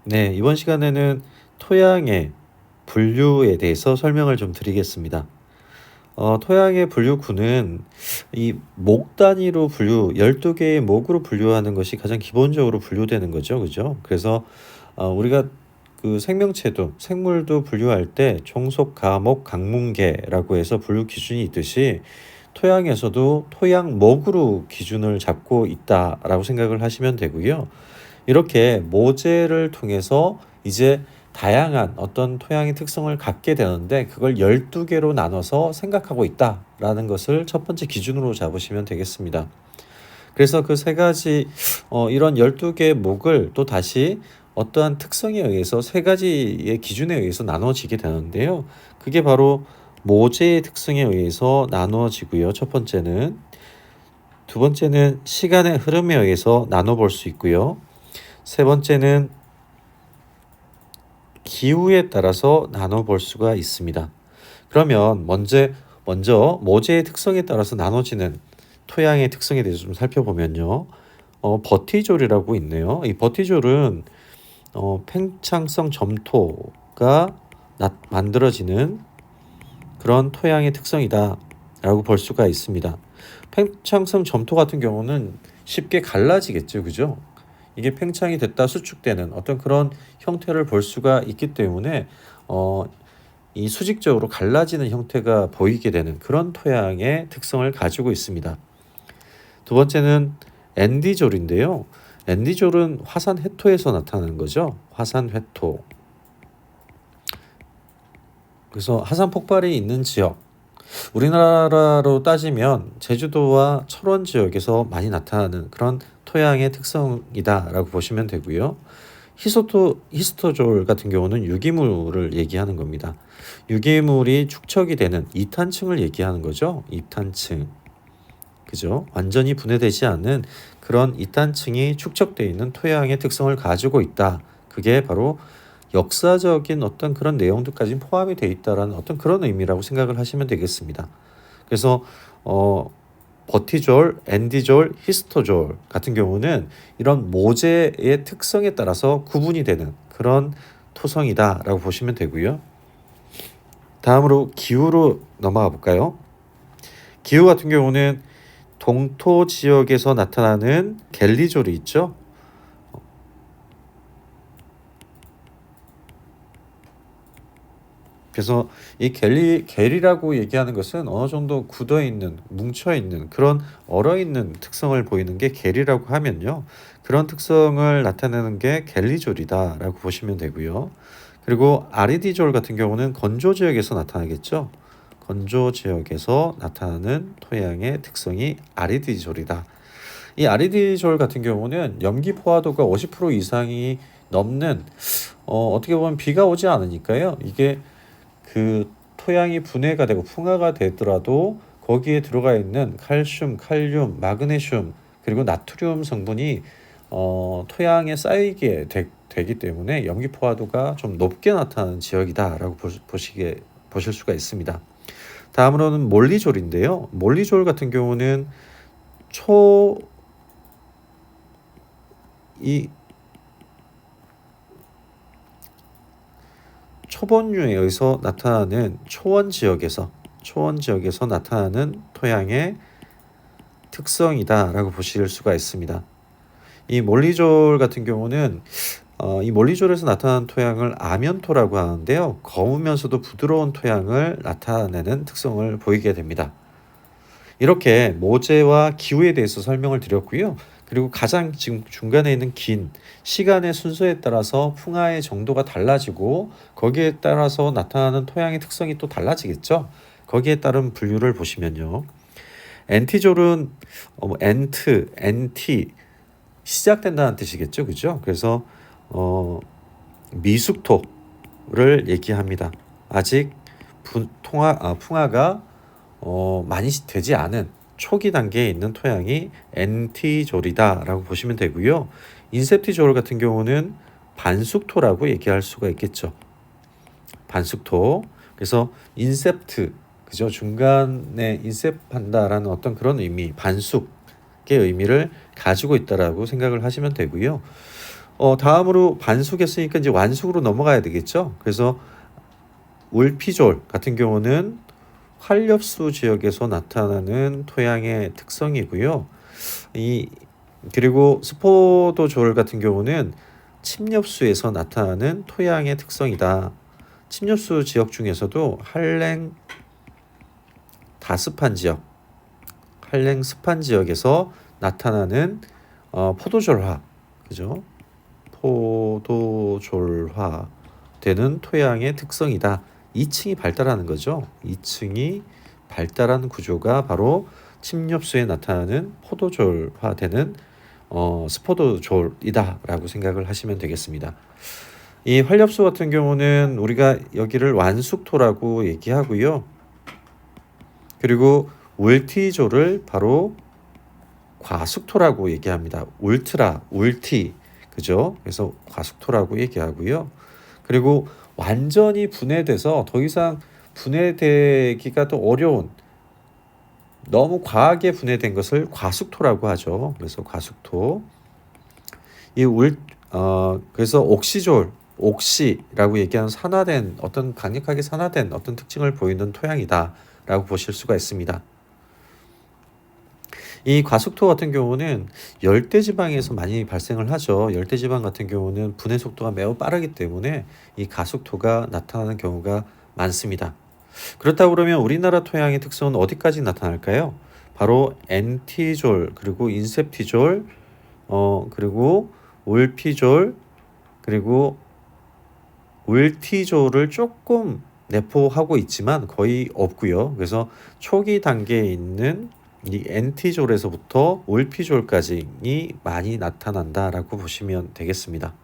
네, 이번 시간에는 토양의 분류에 대해서 설명을 좀 드리겠습니다. 토양의 분류구는 이 목 단위로 12개의 목으로 분류하는 것이 가장 기본적으로 분류되는 거죠. 그죠? 그래서 우리가 그 생명체도, 생물도 분류할 때 종속, 과목, 강문계라고 해서 분류 기준이 있듯이 토양에서도 토양목으로 기준을 잡고 있다라고 생각을 하시면 되고요. 이렇게 모재를 통해서 이제 다양한 어떤 토양의 특성을 갖게 되는데 그걸 12개로 나눠서 생각하고 있다라는 것을 첫 번째 기준으로 잡으시면 되겠습니다. 그래서 그 세 가지 이런 12개의 목을 또 다시 어떠한 특성에 의해서 세 가지의 기준에 의해서 나눠지게 되는데요. 그게 바로 모재의 특성에 의해서 나눠지고요. 첫 번째는. 두 번째는 시간의 흐름에 의해서 나눠볼 수 있고요. 세 번째는 기후에 따라서 나눠볼 수가 있습니다. 그러면 먼저 모재의 특성에 따라서 나눠지는 토양의 특성에 대해서 좀 살펴보면요. 버티졸이라고 있네요. 이 버티졸은 팽창성 점토가 만들어지는 그런 토양의 특성이다라고 볼 수가 있습니다. 팽창성 점토 같은 경우는 쉽게 갈라지겠죠, 그죠? 이게 팽창이 됐다 수축되는 어떤 그런 형태를 볼 수가 있기 때문에 이 수직적으로 갈라지는 형태가 보이게 되는 그런 토양의 특성을 가지고 있습니다. 두 번째는 엔디졸인데요. 엔디졸은 화산 회토에서 나타나는 거죠. 화산 회토. 그래서 화산 폭발이 있는 지역, 우리나라로 따지면 제주도와 철원 지역에서 많이 나타나는 그런 토양의 특성이다라고 보시면 되고요. 히스토졸 같은 경우는 유기물을 얘기하는 겁니다. 유기물이 축적이 되는 이탄층을 얘기하는 거죠. 이탄층. 그죠? 완전히 분해되지 않는 그런 이탄층이 축적되어 있는 토양의 특성을 가지고 있다. 그게 바로 역사적인 어떤 그런 내용들까지 포함이 되어 있다라는 어떤 그런 의미라고 생각을 하시면 되겠습니다. 그래서 버티졸, 엔디졸, 히스토졸 같은 경우는 이런 모재의 특성에 따라서 구분이 되는 그런 토성이다라고 보시면 되고요. 다음으로 기후로 넘어가 볼까요? 기후 같은 경우는 동토 지역에서 나타나는 갤리졸이 있죠. 그래서 이 겔이라고 얘기하는 것은 어느 정도 굳어 있는, 뭉쳐 있는 그런 얼어 있는 특성을 보이는 게 겔이라고 하면요. 그런 특성을 나타내는 게 갤리졸이다라고 보시면 되고요. 그리고 아리디졸 같은 경우는 건조 지역에서 나타나겠죠. 건조 지역에서 나타나는 토양의 특성이 아리디졸이다. 이 아리디졸 같은 경우는 염기 포화도가 50% 이상이 넘는 어떻게 보면 비가 오지 않으니까요. 이게 그 토양이 분해가 되고 풍화가 되더라도 거기에 들어가 있는 칼슘, 칼륨, 마그네슘 그리고 나트륨 성분이 토양에 쌓이게 되기 때문에 염기 포화도가 좀 높게 나타나는 지역이다라고 보실 수가 있습니다. 다음으로는 몰리졸인데요. 몰리졸 같은 경우는 초본류에 의해서 나타나는 초원 지역에서 나타나는 토양의 특성이다라고 보실 수가 있습니다. 이 몰리졸 같은 경우는 이 몰리졸에서 나타나는 토양을 아면토라고 하는데요. 검으면서도 부드러운 토양을 나타내는 특성을 보이게 됩니다. 이렇게 모재와 기후에 대해서 설명을 드렸고요. 그리고 가장 지금 중간에 있는 긴 시간의 순서에 따라서 풍화의 정도가 달라지고 거기에 따라서 나타나는 토양의 특성이 또 달라지겠죠. 거기에 따른 분류를 보시면요. 엔티졸은 엔티 시작된다는 뜻이겠죠. 그죠? 그래서 미숙토를 얘기합니다. 아직 풍화가 많이 되지 않은 초기 단계에 있는 토양이 엔티졸이다라고 보시면 되고요. 인셉티졸 같은 경우는 반숙토라고 얘기할 수가 있겠죠. 반숙토. 그래서 인셉트, 그죠? 중간에 인셉한다라는 어떤 그런 의미, 반숙의 의미를 가지고 있다라고 생각을 하시면 되고요. 다음으로 반숙했으니까 이제 완숙으로 넘어가야 되겠죠. 그래서 울피졸 같은 경우는 활엽수 지역에서 나타나는 토양의 특성이고요. 그리고 스포도졸 같은 경우는 침엽수에서 나타나는 토양의 특성이다. 침엽수 지역 중에서도 한랭 다습한 지역, 한랭 습한 지역에서 나타나는 포도졸화, 그죠? 포도졸화 되는 토양의 특성이다. 2층이 발달하는 거죠. 2층이 발달한 구조가 바로 침엽수에 나타나는 포도졸화되는 스포도졸이다라고 생각을 하시면 되겠습니다. 이 활엽수 같은 경우는 우리가 여기를 완숙토라고 얘기하고요. 그리고 울티졸을 바로 과숙토라고 얘기합니다. 울티, 그죠? 그래서 과숙토라고 얘기하고요. 그리고 완전히 분해돼서 더 이상 분해되기가 또 어려운, 너무 과하게 분해된 것을 과숙토라고 하죠. 그래서 과숙토. 그래서 옥시라고 얘기하는 산화된, 어떤 강력하게 산화된 어떤 특징을 보이는 토양이다라고 보실 수가 있습니다. 이 과숙토 같은 경우는 열대지방에서 많이 발생을 하죠. 열대지방 같은 경우는 분해 속도가 매우 빠르기 때문에 이 과숙토가 나타나는 경우가 많습니다. 그렇다고 그러면 우리나라 토양의 특성은 어디까지 나타날까요? 바로 엔티졸, 그리고 인셉티졸, 그리고 울피졸, 그리고 울티졸을 조금 내포하고 있지만 거의 없고요. 그래서 초기 단계에 있는 이 엔티졸에서부터 울피졸까지 많이 나타난다라고 보시면 되겠습니다.